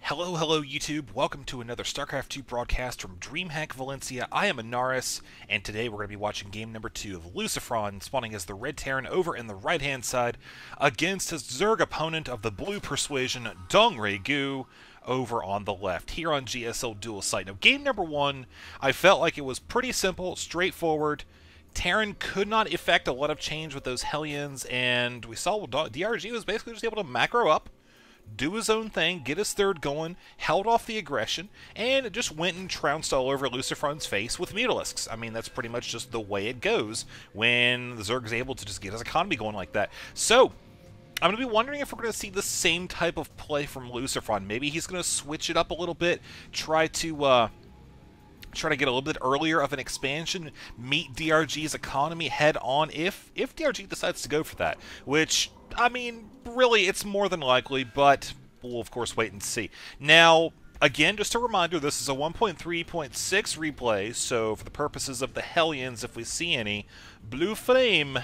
Hello, hello YouTube. Welcome to another Starcraft 2 broadcast from DreamHack Valencia. I am Anaris, and today we're going to be watching game number 2 of LucifroN, spawning as the Red Terran over in the right-hand side, against his Zerg opponent of the Blue Persuasion, DongRaeGu, over on the left, here on GSL Dual Site. Now, game number 1, I felt like it was pretty simple, straightforward. Terran could not effect a lot of change with those Hellions, and we saw DRG was basically just able to macro up, do his own thing, get his third going, held off the aggression, and it just went and trounced all over LucifroN's face with Mutalisks. I mean, that's pretty much just the way it goes when the Zerg is able to just get his economy going like that. So, I'm going to be wondering if we're going to see the same type of play from LucifroN. Maybe he's going to switch it up a little bit, try to get a little bit earlier of an expansion, meet DRG's economy head on if DRG decides to go for that, which, I mean, really, it's more than likely, but we'll, of course, wait and see. Now, again, just a reminder, this is a 1.3.6 replay, so for the purposes of the Hellions, if we see any, Blue Flame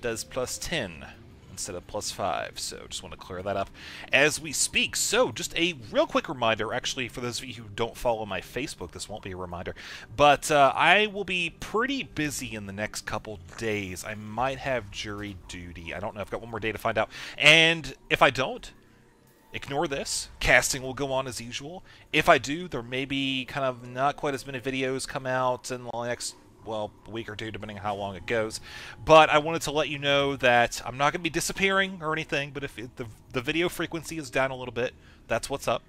does +10 instead of +5, so just want to clear that up as we speak. So, just a real quick reminder, actually, for those of you who don't follow my Facebook, this won't be a reminder, but I will be pretty busy in the next couple days. I might have jury duty. I don't know. I've got one more day to find out. And if I don't, ignore this. Casting will go on as usual. If I do, there may be kind of not quite as many videos come out in the next, well, a week or two, depending on how long it goes. But I wanted to let you know that I'm not going to be disappearing or anything, but if the video frequency is down a little bit, that's what's up.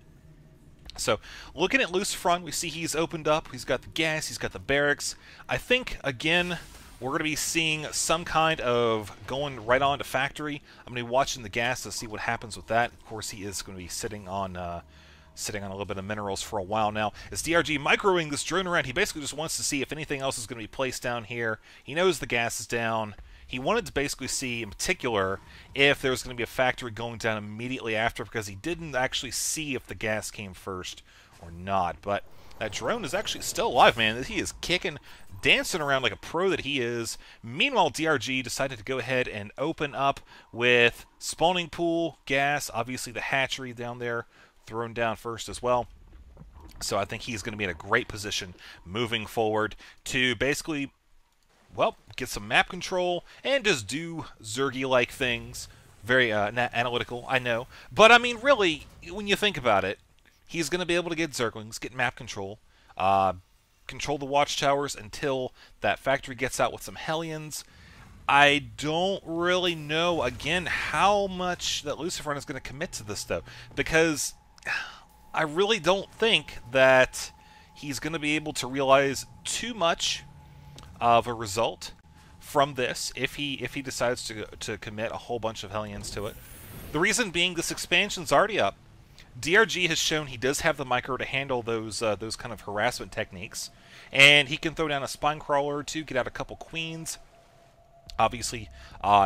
So, looking at LucifroN, we see he's opened up, he's got the gas, he's got the barracks. I think, again, we're going to be seeing some kind of going right on to factory. I'm going to be watching the gas to see what happens with that. Of course, he is going to be sitting on a little bit of minerals for a while now. As DRG microing this drone around, he basically just wants to see if anything else is going to be placed down here. He knows the gas is down. He wanted to basically see, in particular, if there was going to be a factory going down immediately after, because he didn't actually see if the gas came first or not. But that drone is actually still alive, man. He is kicking, dancing around like a pro that he is. Meanwhile, DRG decided to go ahead and open up with spawning pool, gas, obviously the hatchery down there, thrown down first as well. So I think he's going to be in a great position moving forward to basically, well, get some map control and just do Zergy-like things. Very analytical, I know. But, I mean, really, when you think about it, he's going to be able to get Zerglings, get map control, control the watchtowers until that factory gets out with some Hellions. I don't really know, again, how much that LucifroN is going to commit to this, though, because I really don't think that he's going to be able to realize too much of a result from this if he decides to commit a whole bunch of Hellions to it. The reason being, this expansion's already up. DRG has shown he does have the micro to handle those kind of harassment techniques, and he can throw down a spine crawler to get out a couple queens. Obviously,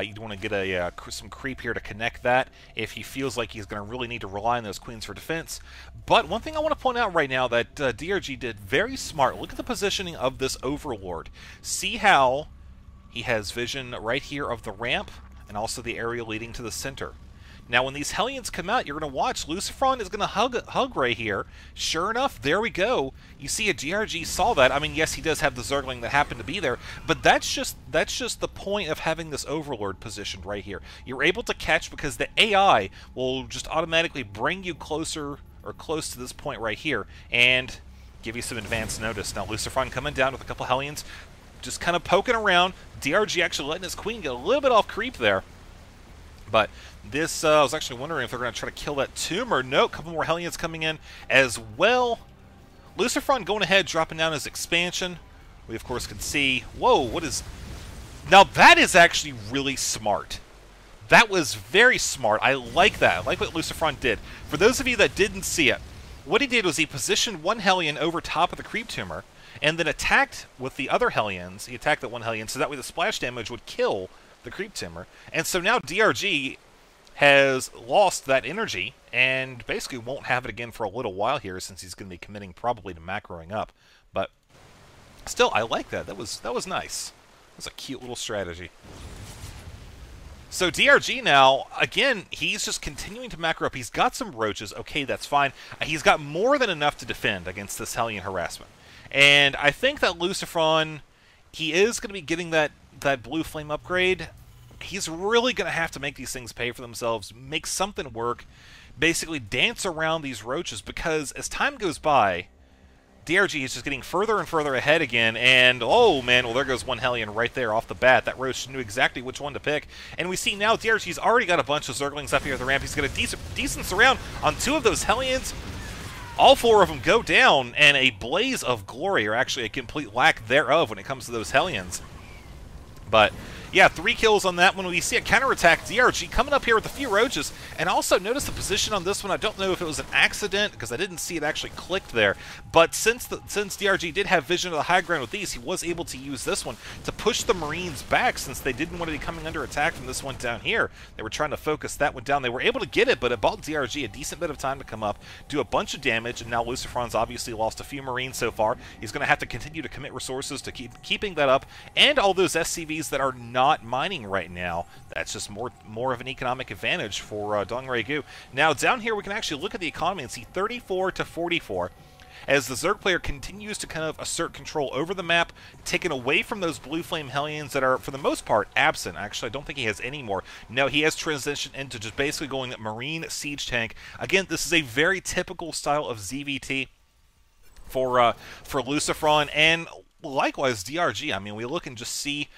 you'd want to get some creep here to connect that if he feels like he's going to really need to rely on those queens for defense. But one thing I want to point out right now that DRG did very smart. Look at the positioning of this Overlord. See how he has vision right here of the ramp and also the area leading to the center. Now, when these Hellions come out, you're going to watch. LucifroN is going to hug right here. Sure enough, there we go. You see, a DRG saw that. I mean, yes, he does have the Zergling that happened to be there, but that's just the point of having this Overlord positioned right here. You're able to catch because the AI will just automatically bring you closer or close to this point right here and give you some advance notice. Now, LucifroN coming down with a couple Hellions, just kind of poking around. DRG actually letting his queen get a little bit off creep there. But this, I was actually wondering if they're going to try to kill that tomb or no. A couple more Hellions coming in as well. LucifroN going ahead, dropping down his expansion. We, of course, can see, whoa, what is... Now, that is actually really smart. That was very smart. I like that. I like what LucifroN did. For those of you that didn't see it, what he did was he positioned one Hellion over top of the creep tumor and then attacked with the other Hellions. He attacked that one Hellion, so that way the splash damage would kill the creep timber. And so now DRG has lost that energy and basically won't have it again for a little while here, since he's going to be committing probably to macroing up. But still, I like that. That was nice. That's a cute little strategy. So DRG now, again, he's just continuing to macro up. He's got some roaches. Okay, that's fine. He's got more than enough to defend against this Hellion harassment. And I think that LucifroN, he is going to be getting that blue flame upgrade. He's really going to have to make these things pay for themselves, make something work, basically dance around these roaches, because as time goes by, DRG is just getting further and further ahead again, and oh man, well there goes one Hellion right there off the bat. That Roach knew exactly which one to pick, and we see now DRG's already got a bunch of Zerglings up here at the ramp. He's got a decent surround on 2 of those Hellions. All 4 of them go down, and a blaze of glory, or actually a complete lack thereof when it comes to those Hellions. But yeah, 3 kills on that one. We see a counterattack. DRG coming up here with a few roaches. And also notice the position on this one. I don't know if it was an accident because I didn't see it actually clicked there. But since DRG did have vision of the high ground with these, he was able to use this one to push the Marines back since they didn't want to be coming under attack from this one down here. They were trying to focus that one down. They were able to get it, but it bought DRG a decent bit of time to come up, do a bunch of damage, and now LucifroN's obviously lost a few Marines so far. He's going to have to continue to commit resources to keeping that up, and all those SCVs that are not mining right now. That's just more of an economic advantage for DongRaeGu. Now down here we can actually look at the economy and see 34 to 44 as the Zerg player continues to kind of assert control over the map, taken away from those blue flame Hellions that are for the most part absent. Actually, I don't think he has any more. No, he has transitioned into just basically going Marine Siege Tank. Again, this is a very typical style of ZVT for LucifroN, and likewise DRG. I mean, we look and just see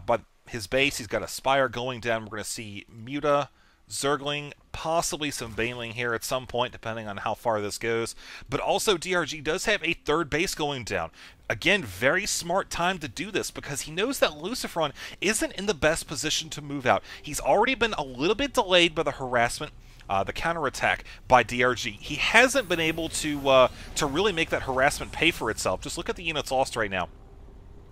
but his base, he's got a Spire going down. We're going to see Muta, Zergling, possibly some Baneling here at some point, depending on how far this goes. But also, DRG does have a 3rd base going down. Again, very smart time to do this because he knows that LucifroN isn't in the best position to move out. He's already been a little bit delayed by the harassment, the counterattack by DRG. He hasn't been able to really make that harassment pay for itself. Just look at the units lost right now.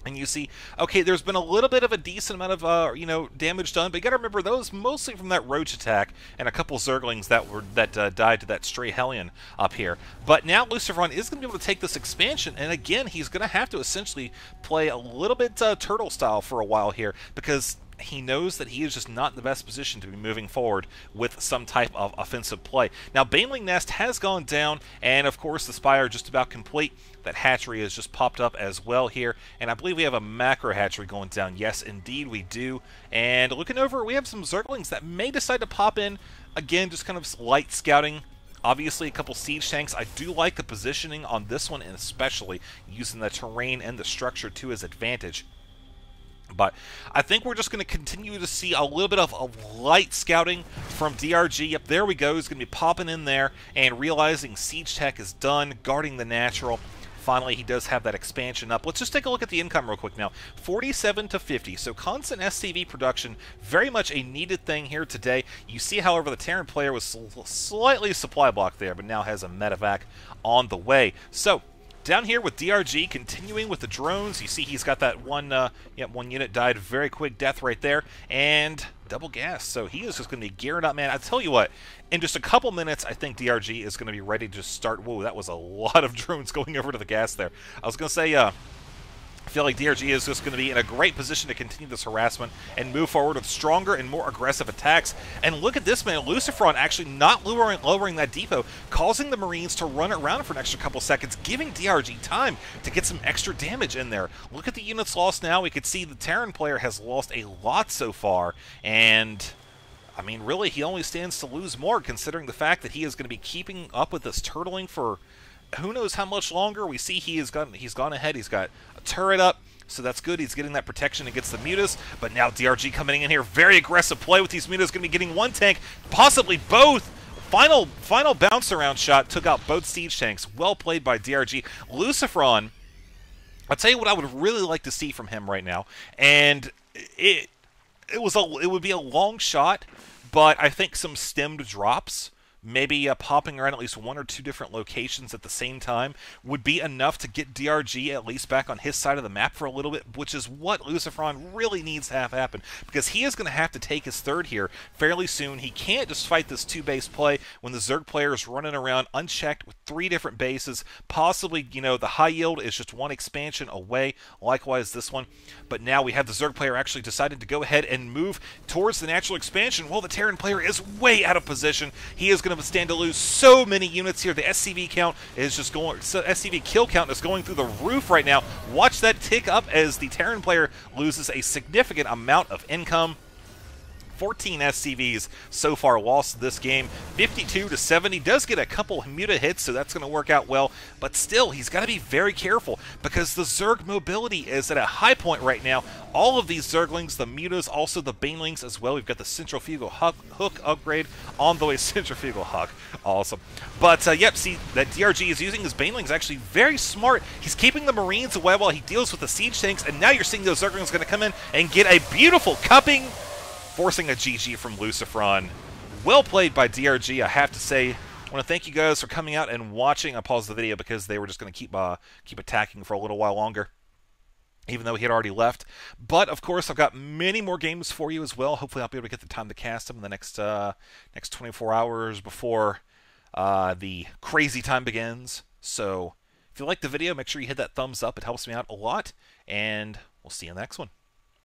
And you see, okay, there's been a little bit of a decent amount of, damage done, but you got to remember those mostly from that Roach attack and a couple Zerglings that died to that stray Hellion up here. But now LucifroN is going to be able to take this expansion, and again, he's going to have to essentially play a little bit turtle style for a while here because he knows that he is just not in the best position to be moving forward with some type of offensive play. Now, Baneling Nest has gone down, and of course the Spire just about complete. That hatchery has just popped up as well here, and I believe we have a macro hatchery going down. Yes, indeed we do. And looking over, we have some Zerglings that may decide to pop in. Again, just kind of light scouting. Obviously, a couple siege tanks. I do like the positioning on this one, and especially using the terrain and the structure to his advantage. But I think we're just going to continue to see a little bit of light scouting from DRG. Yep, there we go. He's going to be popping in there and realizing siege tech is done, guarding the natural. Finally, he does have that expansion up. Let's just take a look at the income real quick now. 47 to 50. So constant SCV production, very much a needed thing here today. You see, however, the Terran player was slightly supply blocked there, but now has a medevac on the way. So down here with DRG, continuing with the drones, you see he's got that one unit died, very quick death right there, and double gas. So he is just going to be gearing up, man. I tell you what, in just a couple minutes, I think DRG is going to be ready to start. Whoa, that was a lot of drones going over to the gas there. I was going to say, I feel like DRG is just going to be in a great position to continue this harassment and move forward with stronger and more aggressive attacks. And look at this, man. LucifroN actually not lowering that depot, causing the Marines to run it around for an extra couple seconds, giving DRG time to get some extra damage in there. Look at the units lost now. We could see the Terran player has lost a lot so far, and I mean, really, he only stands to lose more considering the fact that he is going to be keeping up with this turtling for who knows how much longer. We see he's gone ahead. He's got a turret up, so that's good. He's getting that protection against the mutas. But now DRG coming in here, very aggressive play with these mutas. Going to be getting one tank, possibly both. Final bounce around shot took out both siege tanks. Well played by DRG. LucifroN, I'll tell you what I would really like to see from him right now, and it would be a long shot, but I think some stemmed drops maybe popping around at least 1 or 2 different locations at the same time would be enough to get DRG at least back on his side of the map for a little bit, which is what LucifroN really needs to have happen, because he is going to have to take his third here fairly soon. He can't just fight this 2-base play when the Zerg player is running around unchecked with 3 different bases. Possibly, you know, the high yield is just 1 expansion away, likewise this one. But now we have the Zerg player actually decided to go ahead and move towards the natural expansion while the Terran player is way out of position. He is going to stand to lose so many units here. The SCV count is just going, so SCV kill count is going through the roof right now. Watch that tick up as the Terran player loses a significant amount of income. 14 SCVs so far lost this game. 52-70. Does get a couple muta hits, so that's going to work out well. But still, he's got to be very careful because the Zerg mobility is at a high point right now. All of these Zerglings, the mutas, also the banelings as well. We've got the centrifugal hook upgrade on the way. Centrifugal hook. Awesome. But, yep, see, that DRG is using his banelings actually very smart. He's keeping the Marines away while he deals with the siege tanks, and now you're seeing those Zerglings going to come in and get a beautiful cupping, forcing a GG from LucifroN. Well played by DRG, I have to say. I want to thank you guys for coming out and watching. I paused the video because they were just going to keep attacking for a little while longer, even though he had already left. But, of course, I've got many more games for you as well. Hopefully I'll be able to get the time to cast them in the next 24 hours before the crazy time begins. So, if you liked the video, make sure you hit that thumbs up. It helps me out a lot. And we'll see you in the next one.